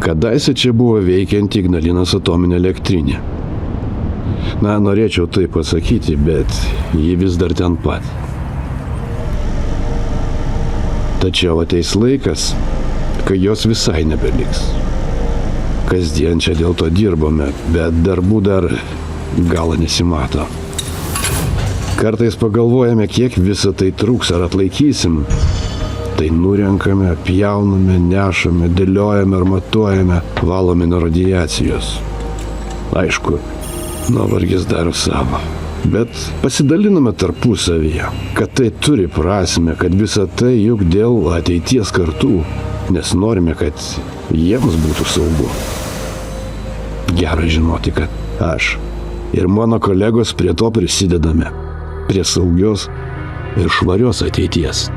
Kadaise čia buvo veikianti Ignalinos atominė elektrinė. Norėčiau tai pasakyti, bet ji vis dar ten pat. Tačiau ateis laikas, kai jos visai nebeliks. Kasdien čia dėl to dirbame, bet darbų dar galo nesimato. Kartais pagalvojame, kiek visą tai truks ar atlaikysim. Tai nurenkame, pjauname, nešame, dėliojame ar matuojame, valome nuo radiacijos. Aišku, nuovargis daro savo. Bet pasidaliname tarpusavyje, kad tai turi prasmę, kad visa tai juk dėl ateities kartų, nes norime, kad jiems būtų saugu. Gera žinoti, kad aš ir mano kolegos prie to prisidedame, prie saugios ir švarios ateities.